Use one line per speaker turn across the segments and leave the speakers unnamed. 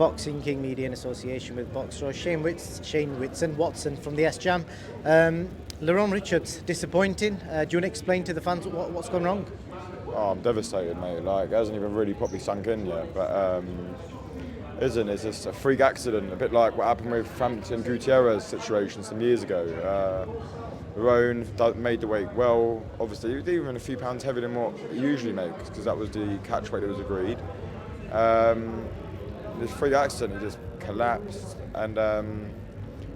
Boxing King Media in association with Boxer, Shane Whitson, Watson from the SJAM. LERRONE Richards, disappointing. Do you want to explain to the fans what's gone wrong?
Oh, I'm devastated, mate. Like, it hasn't even really properly sunk in yet. But it's just a freak accident, a bit like what happened with Frampton Gutierrez situation some years ago. LERRONE made the weight well. Obviously, he was even a few pounds heavier than what he usually makes, because that was the catch weight that was agreed. This freak accident, he just collapsed and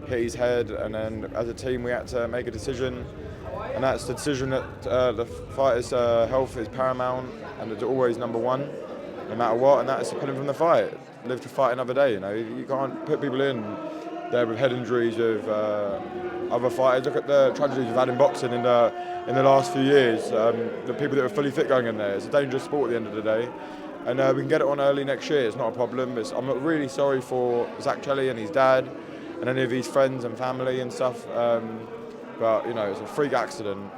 hit his head, and then as a team we had to make a decision, and that's the decision that the fighter's health is paramount and it's always number one, no matter what, and that's to put him from the fight, live to fight another day. You know, you can't put people in there with head injuries of other fighters. Look at the tragedies we've had in boxing in the last few years. The people that are fully fit going in there. It's a dangerous sport at the end of the day. And we can get it on early next year, it's not a problem. I'm not really sorry for Zach Chelly and his dad and any of his friends and family and stuff. But, you know, it's a freak accident.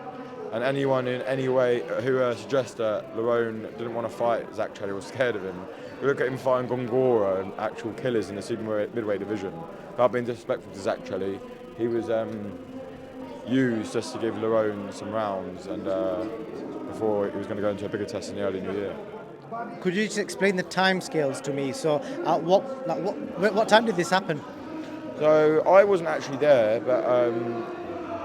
And anyone in any way who suggests that LERRONE didn't want to fight Zach Chelly or was scared of him, we look at him fighting Gongora and actual killers in the super midweight division. Without being disrespectful to Zach Chelly, he was used just to give LERRONE some rounds and before he was going to go into a bigger test in the early new year.
Could you just explain the timescales to me? So, what time did this happen?
So I wasn't actually there, but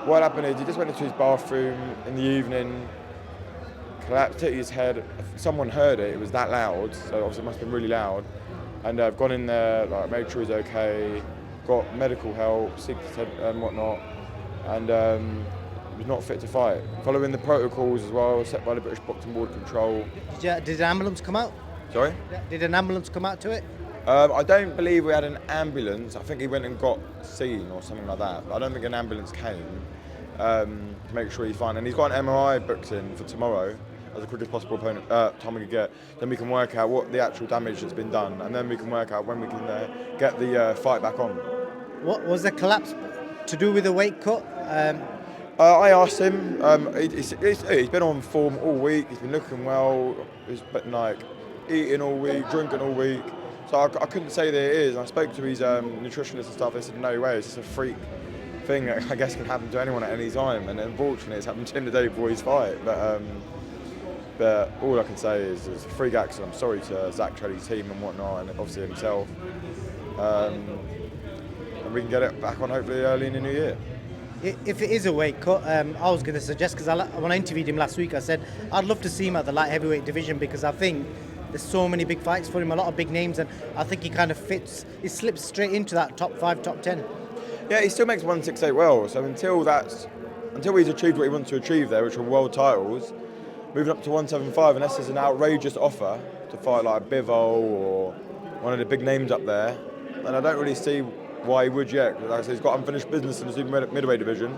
what happened is he just went into his bathroom in the evening, collapsed, hit his head. Someone heard it; it was that loud, so obviously it must have been really loud. And I've gone in there, like made sure he's okay, got medical help, sickness and whatnot, and he was not fit to fight. Following the protocols as well, set by the British Boxing Board Control.
Did an ambulance come out?
Sorry?
Did an ambulance come out to it?
I don't believe we had an ambulance. I think he went and got seen or something like that. But I don't think an ambulance came to make sure he's fine. And he's got an MRI booked in for tomorrow as the quickest possible time we could get. Then we can work out what the actual damage that's been done, and then we can work out when we can get the fight back on.
What was the collapse to do with the weight cut?
I asked him. He's been on form all week. He's been looking well. He's been like eating all week, drinking all week. So I couldn't say that it is. I spoke to his nutritionist and stuff. They said no way. It's just a freak thing that I guess can happen to anyone at any time. And unfortunately, it's happened to him the day before his fight. But all I can say is it's a freak accident. I'm sorry to Zach Chelly's team and whatnot, and obviously himself. And we can get it back on hopefully early in the new year.
If it is a weight cut, I was going to suggest, because when I interviewed him last week, I said I'd love to see him at the light heavyweight division, because I think there's so many big fights for him, a lot of big names, and I think he kind of fits, he slips straight into that top 5, top 10.
Yeah, he still makes 168 well, so until he's achieved what he wants to achieve there, which are world titles, moving up to 175, unless there's an outrageous offer to fight like Bivol or one of the big names up there, then I don't really see why he would yet. Like I said, he's got unfinished business in the super midweight division.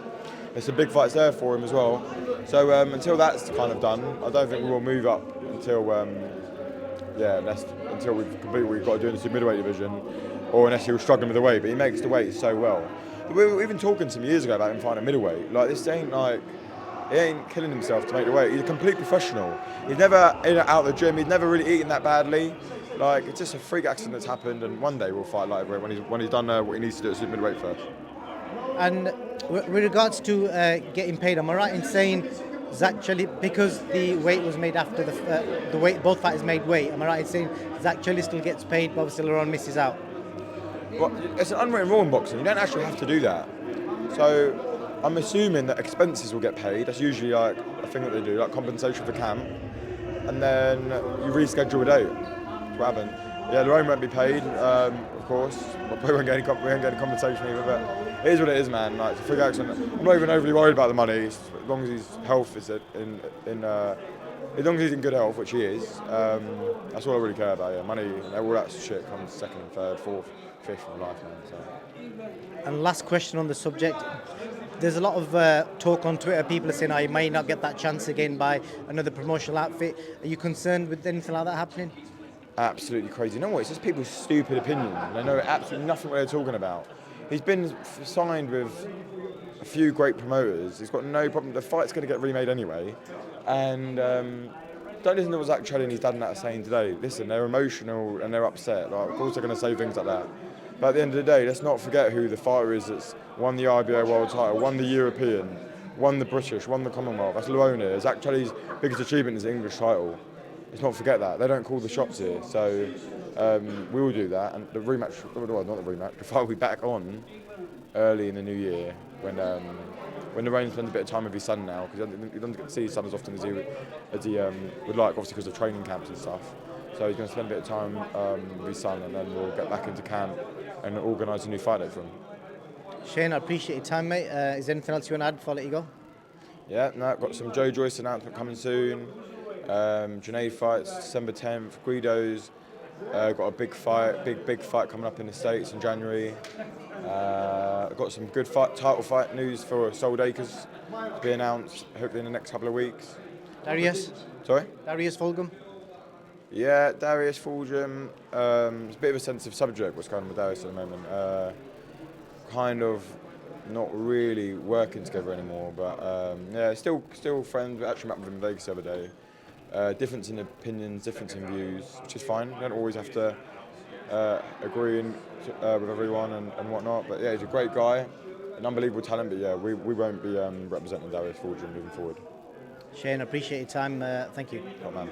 There's some big fights there for him as well. So until that's kind of done, I don't think we will move up until we've completed what we've got to do in the super midweight division, or unless he was struggling with the weight. But he makes the weight so well. We were even talking some years ago about him fighting a middleweight. Like, this ain't like, he ain't killing himself to make the weight. He's a complete professional. He's never in or out of the gym. He's never really eaten that badly. Like, it's just a freak accident that's happened, and one day we'll fight lightweight when he's done what he needs to do at super midweight first.
And with regards to getting paid, am I right in saying Zach Chelly, because the weight was made after the weight, both fighters made weight, am I right in saying Zach Chelly still gets paid, but obviously LERRONE misses out?
Well, it's an unwritten rule in boxing. You don't actually have to do that. So I'm assuming that expenses will get paid. That's usually like a thing that they do, like compensation for camp, and then you reschedule a date. That's what happened. Yeah, LERRONE won't be paid, of course. We won't get any compensation either. But it is what it is, man. Like, it's a freak accident. I'm not even overly worried about the money, as long as his health is as long as he's in good health, which he is. That's all I really care about. Yeah, money and all that shit comes second, third, fourth, fifth in life, man. So.
And last question on the subject. There's a lot of talk on Twitter. People are saying, "Oh, you may not get that chance again by another promotional outfit." Are you concerned with anything like that happening?
Absolutely crazy. You know what? It's just people's stupid opinion. They know absolutely nothing what they're talking about. He's been signed with a few great promoters. He's got no problem. The fight's going to get remade anyway, and don't listen to what Zach Trelly and his dad and that are saying today. Listen, they're emotional and they're upset. Like, of course they're going to say things like that. But at the end of the day, let's not forget who the fighter is that's won the IBO world title, won the European, won the British, won the Commonwealth. That's LERRONE. Zach Trelly's biggest achievement is the English title. Let's not forget that. They don't call the shots here. So we will do that. And the rematch, well, not the rematch, the fight will be back on early in the new year when LERRONE spends a bit of time with his son now, because he doesn't get to see his son as often as he would like, obviously because of training camps and stuff. So he's going to spend a bit of time with his son, and then we'll get back into camp and organise a new fight date for him.
Shane, I appreciate your time, mate. Is there anything else you want to add before I let you go?
Yeah, no, got some Joe Joyce announcement coming soon. Junaid fights December 10th. Guido's got a big fight coming up in the States in January. Got some good title fight news for Sold Acres to be announced hopefully in the next couple of weeks.
Darius?
Sorry?
Darius Fulgham?
Yeah, Darius Fulgham. It's a bit of a sensitive subject what's going on with Darius at the moment. Kind of not really working together anymore, but yeah, still friends. We actually met with him in Vegas the other day. Difference in opinions, difference in views, which is fine. You don't always have to agree with everyone and whatnot. But yeah, he's a great guy, an unbelievable talent. But yeah, we won't be representing Darius Fulgham moving forward.
Shane, I appreciate your time. Thank you.
Top man.